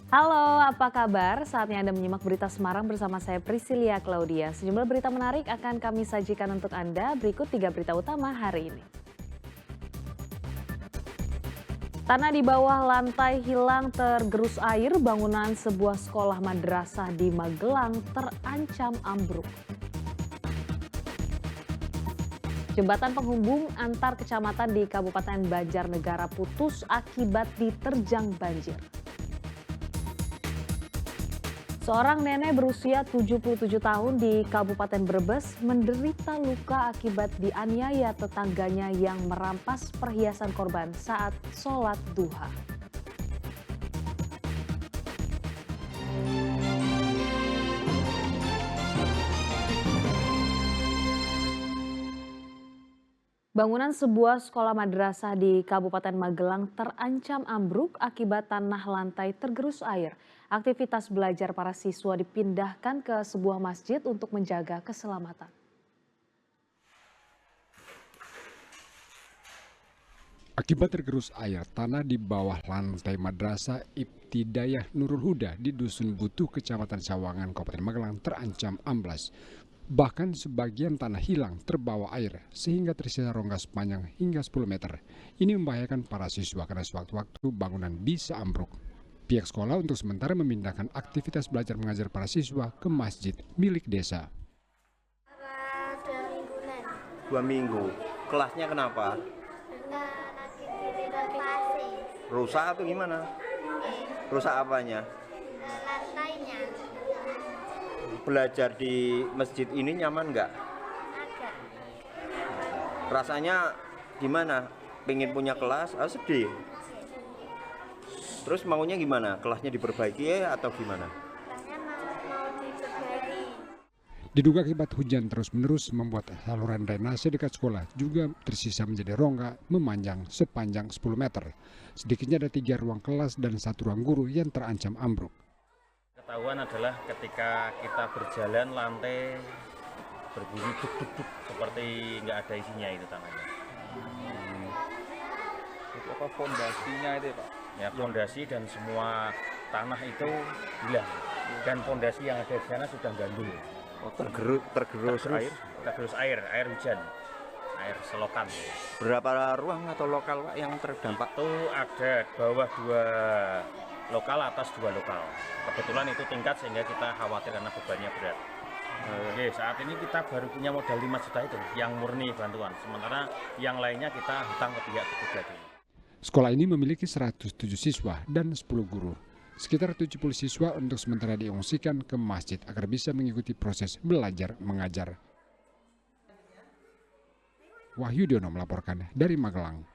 Halo, apa kabar? Saatnya Anda menyimak berita Semarang bersama saya Priscilia Claudia. Sejumlah berita menarik akan kami sajikan untuk Anda. Berikut 3 berita utama hari ini. Tanah di bawah lantai hilang tergerus air, bangunan sebuah sekolah madrasah di Magelang terancam ambruk. Jembatan penghubung antar kecamatan di Kabupaten Banjarnegara putus akibat diterjang banjir. Seorang nenek berusia 77 tahun di Kabupaten Brebes menderita luka akibat dianiaya tetangganya yang merampas perhiasan korban saat sholat duha. Bangunan sebuah sekolah madrasah di Kabupaten Magelang terancam ambruk akibat tanah lantai tergerus air. Aktivitas belajar para siswa dipindahkan ke sebuah masjid untuk menjaga keselamatan. Akibat tergerus air, tanah di bawah lantai Madrasah Ibtidayah Nurul Huda di Dusun Butuh, Kecamatan Sawangan, Kabupaten Magelang terancam amblas. Bahkan sebagian tanah hilang terbawa air sehingga tersisa rongga sepanjang hingga 10 meter. Ini membahayakan para siswa karena sewaktu-waktu bangunan bisa ambruk. Pihak sekolah untuk sementara memindahkan aktivitas belajar mengajar para siswa ke masjid milik desa. 2 mingguan. 2 minggu. Kelasnya kenapa? Enggak lagi direnovasi. Rusak atau gimana? Rusak apanya? Lantainya Belajar di masjid ini nyaman nggak? agak Rasanya gimana? Pengen punya kelas? Sedih. Terus maunya gimana? Kelasnya diperbaiki atau gimana? rasanya mau diperbaiki. Diduga akibat hujan terus-menerus membuat saluran drainase dekat sekolah juga tersisa menjadi rongga memanjang sepanjang 10 meter. Sedikitnya ada 3 ruang kelas dan 1 ruang guru yang terancam ambruk. Ketahuan adalah ketika kita berjalan lantai berbunyi duk-duk-duk seperti nggak ada isinya itu tanahnya. Itu apa fondasinya itu Pak? Ya fondasi dan semua tanah itu hilang dan fondasi yang ada di sana sudah gandul. Tergerus air. Tergerus air hujan, air selokan. Berapa ruang atau lokal Pak yang terdampak? Itu ada bawah 2 lokal, atas 2 lokal. Kebetulan itu tingkat sehingga kita khawatir karena bebannya berat. Oke, saat ini kita baru punya modal 5 juta itu yang murni bantuan. Sementara yang lainnya kita hutang ke pihak ketiga dulu. Sekolah ini memiliki 107 siswa dan 10 guru. Sekitar 70 siswa untuk sementara diungsikan ke masjid agar bisa mengikuti proses belajar mengajar. Wahyu Diono melaporkan dari Magelang.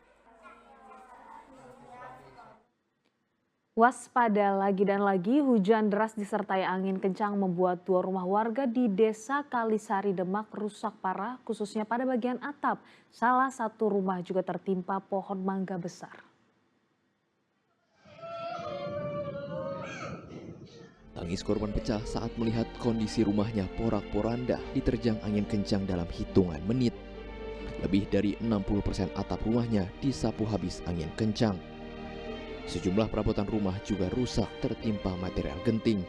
Waspada lagi dan lagi, hujan deras disertai angin kencang membuat 2 rumah warga di Desa Kalisari Demak rusak parah, khususnya pada bagian atap. Salah satu rumah juga tertimpa pohon mangga besar. Tangis korban pecah saat melihat kondisi rumahnya porak-poranda diterjang angin kencang dalam hitungan menit. Lebih dari 60% atap rumahnya disapu habis angin kencang. Sejumlah perabotan rumah juga rusak tertimpa material genting.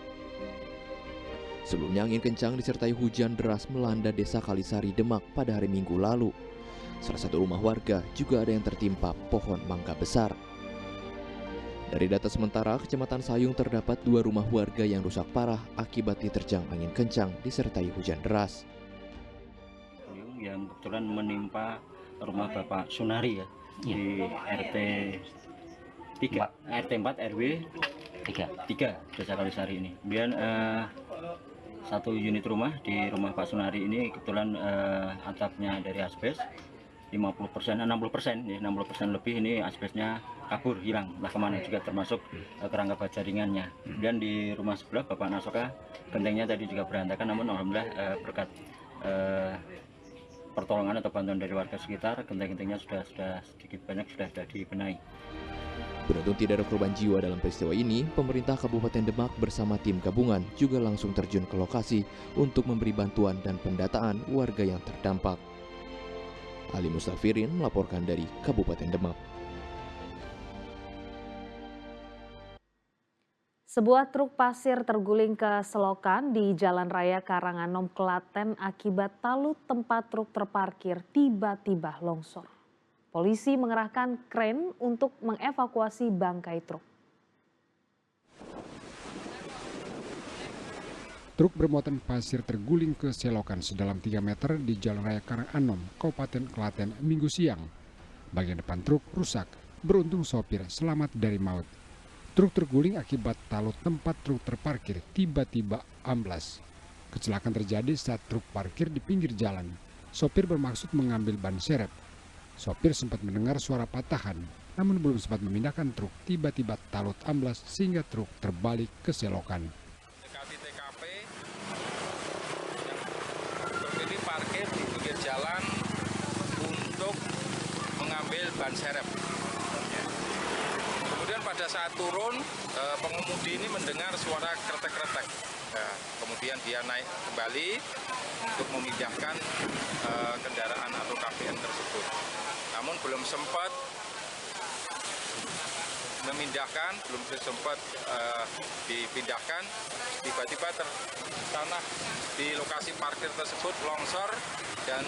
Sebelumnya angin kencang disertai hujan deras melanda Desa Kalisari Demak pada hari Minggu lalu. Salah satu rumah warga juga ada yang tertimpa pohon mangga besar. Dari data sementara, Kecamatan Sayung terdapat 2 rumah warga yang rusak parah akibat diterjang angin kencang disertai hujan deras. Yang kebetulan menimpa rumah Bapak Sunari ya, di RT 3, RT 4 RW 3 Desa Kalisari ini. Kemudian 1 unit rumah di rumah Pak Sunari ini kebetulan atapnya dari asbes 50%, 60% ya, 60% lebih ini asbesnya kabur hilang lah kemana, juga termasuk kerangka baja ringannya. Kemudian di rumah sebelah Bapak Nasoka gentengnya tadi juga berantakan, namun alhamdulillah berkat pertolongan atau bantuan dari warga sekitar, genteng-gentengnya sudah sedikit banyak sudah dibenahi. Beruntung tidak ada korban jiwa dalam peristiwa ini, pemerintah Kabupaten Demak bersama tim gabungan juga langsung terjun ke lokasi untuk memberi bantuan dan pendataan warga yang terdampak. Ali Mustafirin melaporkan dari Kabupaten Demak. Sebuah truk pasir terguling ke selokan di Jalan Raya Karanganom, Klaten akibat talut tempat truk terparkir tiba-tiba longsor. Polisi mengerahkan kren untuk mengevakuasi bangkai truk. Truk bermuatan pasir terguling ke selokan sedalam 3 meter di Jalan Raya Karanganom, Kabupaten Klaten, Minggu siang. Bagian depan truk rusak, beruntung sopir selamat dari maut. Truk terguling akibat talut tempat truk terparkir tiba-tiba amblas. Kecelakaan terjadi saat truk parkir di pinggir jalan. Sopir bermaksud mengambil ban serep. Sopir sempat mendengar suara patahan, namun belum sempat memindahkan truk. Tiba-tiba talut amblas sehingga truk terbalik ke selokan. TKP, truk ini parkir di pinggir jalan untuk mengambil ban serep. Kemudian pada saat turun, pengemudi ini mendengar suara kretek-kretek. Nah, kemudian dia naik kembali untuk memindahkan kendaraan atau KBN tersebut. Namun belum sempat memindahkan, belum sempat dipindahkan, tiba-tiba tanah di lokasi parkir tersebut longsor dan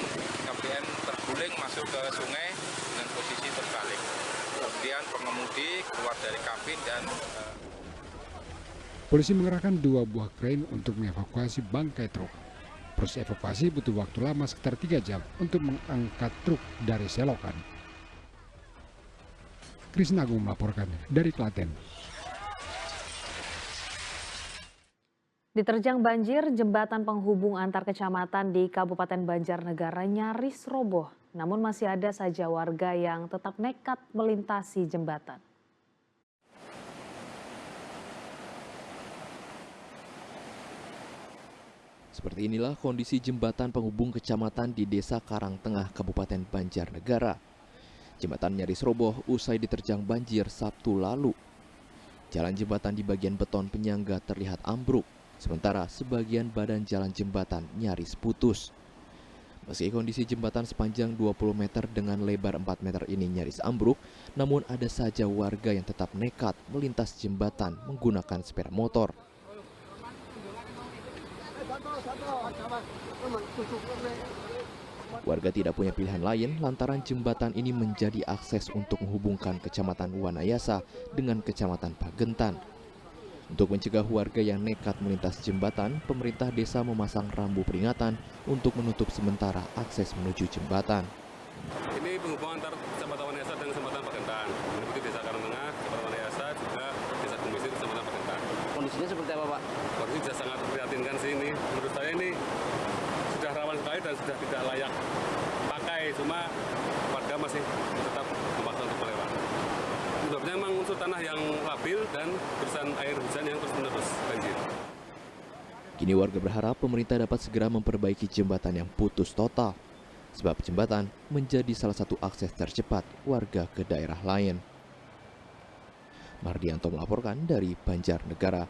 KBN terguling masuk ke sungai dengan posisi terbalik. Kemudian pengemudi keluar dari kabin dan Polisi mengerahkan 2 buah krain untuk mengevakuasi bangkai truk. Proses evakuasi butuh waktu lama sekitar 3 jam untuk mengangkat truk dari selokan. Krisna Agung melaporkan dari Klaten. Diterjang banjir, jembatan penghubung antar kecamatan di Kabupaten Banjarnegara nyaris roboh. Namun masih ada saja warga yang tetap nekat melintasi jembatan. Seperti inilah kondisi jembatan penghubung kecamatan di Desa Karangtengah, Kabupaten Banjarnegara. Jembatan nyaris roboh usai diterjang banjir Sabtu lalu. Jalan jembatan di bagian beton penyangga terlihat ambruk, sementara sebagian badan jalan jembatan nyaris putus. Meski kondisi jembatan sepanjang 20 meter dengan lebar 4 meter ini nyaris ambruk, namun ada saja warga yang tetap nekat melintas jembatan menggunakan sepeda motor. Warga tidak punya pilihan lain lantaran jembatan ini menjadi akses untuk menghubungkan Kecamatan Wanayasa dengan Kecamatan Pagentan. Untuk mencegah warga yang nekat melintas jembatan, pemerintah desa memasang rambu peringatan untuk menutup sementara akses menuju jembatan. Ini penghubungan antar Kecamatan Wanayasa dan Kecamatan Pagentan. Meliputi Desa Karangtengah, Kecamatan Wanayasa, juga Desa Kumisir, Kecamatan Pagentan. Kondisinya seperti apa, Pak? Kondisi sudah sangat memprihatinkan sih ini. Menurut saya ini sudah rawan sekali dan sudah tidak layak pakai. Cuma warga masih tetap memaksa untuk melewati. Sebabnya memang unsur tanah yang labil dan terusan air hujan yang terus-menerus banjir. Kini warga berharap pemerintah dapat segera memperbaiki jembatan yang putus total, sebab jembatan menjadi salah satu akses tercepat warga ke daerah lain. Mardianto melaporkan dari Banjarnegara.